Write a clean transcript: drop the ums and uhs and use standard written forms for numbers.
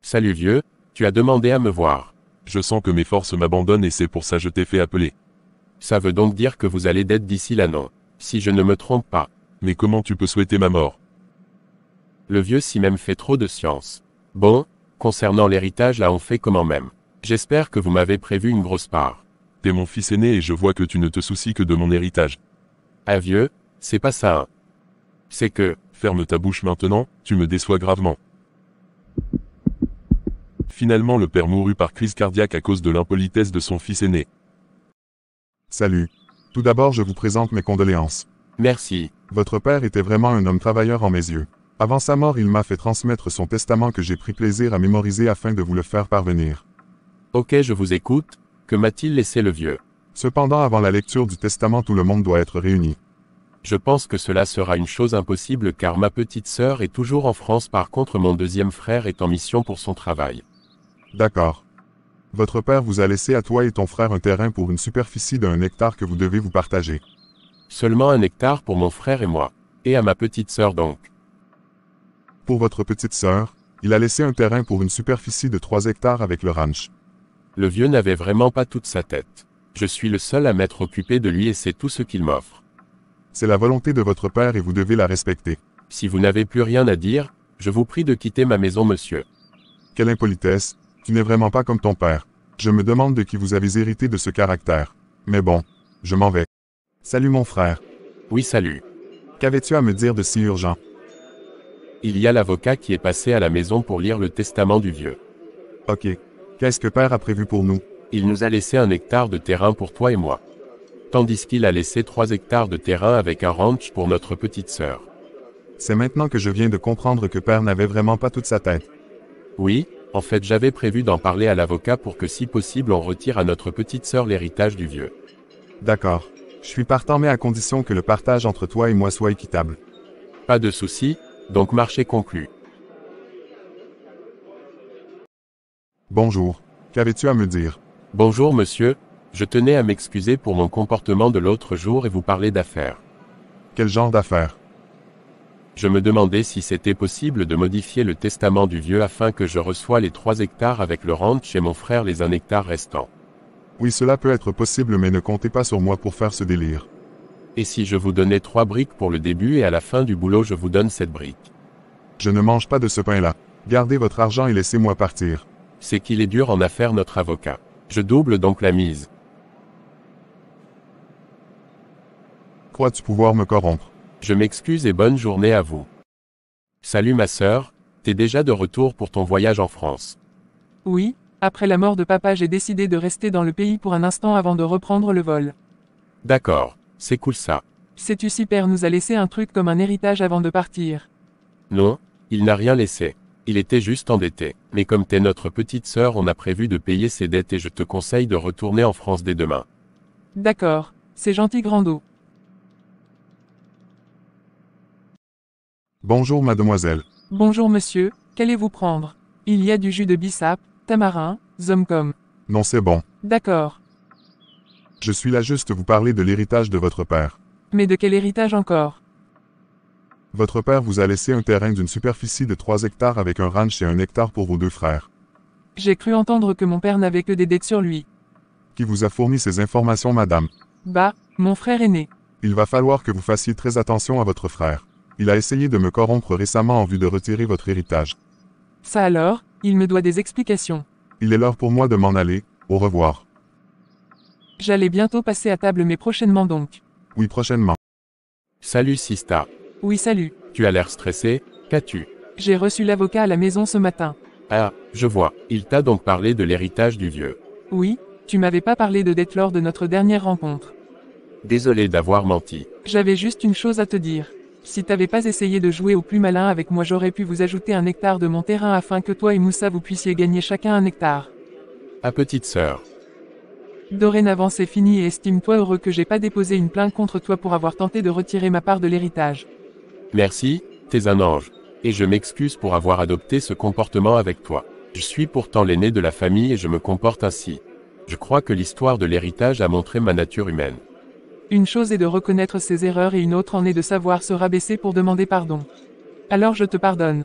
Salut vieux, tu as demandé à me voir. Je sens que mes forces m'abandonnent et c'est pour ça je t'ai fait appeler. Ça veut donc dire que vous allez d'être d'ici là non? Si je ne me trompe pas. Mais comment tu peux souhaiter ma mort? Le vieux s'y même fait trop de science. Bon, concernant l'héritage là on fait comment même. J'espère que vous m'avez prévu une grosse part. T'es mon fils aîné et je vois que tu ne te soucies que de mon héritage. Ah vieux, c'est pas ça hein. C'est que, Ferme ta bouche maintenant, tu me déçois gravement. Finalement le père mourut par crise cardiaque à cause de l'impolitesse de son fils aîné. Salut. Tout d'abord, je vous présente mes condoléances. merci. Votre père était vraiment un homme travailleur en mes yeux. Avant sa mort, il m'a fait transmettre son testament que j'ai pris plaisir à mémoriser afin de vous le faire parvenir. Ok je vous écoute, que m'a-t-il laissé le vieux? Cependant, avant la lecture du testament, tout le monde doit être réuni. Je pense que cela sera une chose impossible car ma petite sœur est toujours en France par contre mon deuxième frère est en mission pour son travail. D'accord. Votre père vous a laissé à toi et ton frère un terrain pour une superficie d'1 hectare que vous devez vous partager. Seulement 1 hectare pour mon frère et moi. Et à ma petite sœur donc. Pour votre petite sœur, il a laissé un terrain pour une superficie de 3 hectares avec le ranch. Le vieux n'avait vraiment pas toute sa tête. Je suis le seul à m'être occupé de lui et c'est tout ce qu'il m'offre. C'est la volonté de votre père et vous devez la respecter. Si vous n'avez plus rien à dire, je vous prie de quitter ma maison monsieur. Quelle impolitesse, tu n'es vraiment pas comme ton père. Je me demande de qui vous avez hérité de ce caractère. Mais bon, je m'en vais. Salut mon frère. Oui salut. Qu'avais-tu à me dire de si urgent? Il y a l'avocat qui est passé à la maison pour lire le testament du vieux. Ok. Qu'est-ce que père a prévu pour nous? Il nous a laissé 1 hectare de terrain pour toi et moi. Tandis qu'il a laissé 3 hectares de terrain avec un ranch pour notre petite sœur. C'est maintenant que je viens de comprendre que père n'avait vraiment pas toute sa tête. Oui, en fait j'avais prévu d'en parler à l'avocat pour que si possible on retire à notre petite sœur l'héritage du vieux. D'accord. Je suis partant mais à condition que le partage entre toi et moi soit équitable. Pas de souci, donc marché conclu. Bonjour. Qu'avais-tu à me dire? Bonjour monsieur, je tenais à m'excuser pour mon comportement de l'autre jour et vous parler d'affaires. Quel genre d'affaires? Je me demandais si c'était possible de modifier le testament du vieux afin que je reçois les 3 hectares avec le ranch et mon frère les 1 hectare restants. Oui, cela peut être possible mais ne comptez pas sur moi pour faire ce délire. Et si je vous donnais 3 briques pour le début et à la fin du boulot je vous donne 7 briques? Je ne mange pas de ce pain-là. Gardez votre argent et laissez-moi partir. C'est qu'il est dur en affaires notre avocat. Je double donc la mise. Crois-tu pouvoir me corrompre? Je m'excuse et bonne journée à vous. Salut ma sœur, t'es déjà de retour pour ton voyage en France. Oui, après la mort de papa j'ai décidé de rester dans le pays pour un instant avant de reprendre le vol. D'accord, c'est cool ça. Sais-tu si père nous a laissé un truc comme un héritage avant de partir? Non, il n'a rien laissé. Il était juste endetté. Mais comme t'es notre petite sœur on a prévu de payer ses dettes et je te conseille de retourner en France dès demain. D'accord, c'est gentil Grando. Bonjour mademoiselle. Bonjour monsieur, qu'allez-vous prendre? Il y a du jus de bissap, tamarin, zomcom. Non, c'est bon. D'accord. Je suis là juste vous parler de l'héritage de votre père. Mais de quel héritage encore? Votre père vous a laissé un terrain d'une superficie de 3 hectares avec un ranch et 1 hectare pour vos 2 frères. J'ai cru entendre que mon père n'avait que des dettes sur lui. Qui vous a fourni ces informations, madame? Bah, mon frère aîné. Il va falloir que vous fassiez très attention à votre frère. Il a essayé de me corrompre récemment en vue de retirer votre héritage. Ça alors, il me doit des explications. Il est l'heure pour moi de m'en aller. Au revoir. J'allais bientôt passer à table mais prochainement donc. Oui, prochainement. Salut Sista. Oui salut. Tu as l'air stressé, qu'as-tu? J'ai reçu l'avocat à la maison ce matin. Ah, je vois. Il t'a donc parlé de l'héritage du vieux. Oui, tu m'avais pas parlé de dette lors de notre dernière rencontre. Désolé d'avoir menti. J'avais juste une chose à te dire. Si t'avais pas essayé de jouer au plus malin avec moi j'aurais pu vous ajouter 1 hectare de mon terrain afin que toi et Moussa vous puissiez gagner chacun 1 hectare. À petite sœur. Dorénavant c'est fini et estime-toi heureux que j'ai pas déposé une plainte contre toi pour avoir tenté de retirer ma part de l'héritage. Merci, t'es un ange. Et je m'excuse pour avoir adopté ce comportement avec toi. Je suis pourtant l'aîné de la famille et je me comporte ainsi. Je crois que l'histoire de l'héritage a montré ma nature humaine. Une chose est de reconnaître ses erreurs et une autre en est de savoir se rabaisser pour demander pardon. Alors je te pardonne.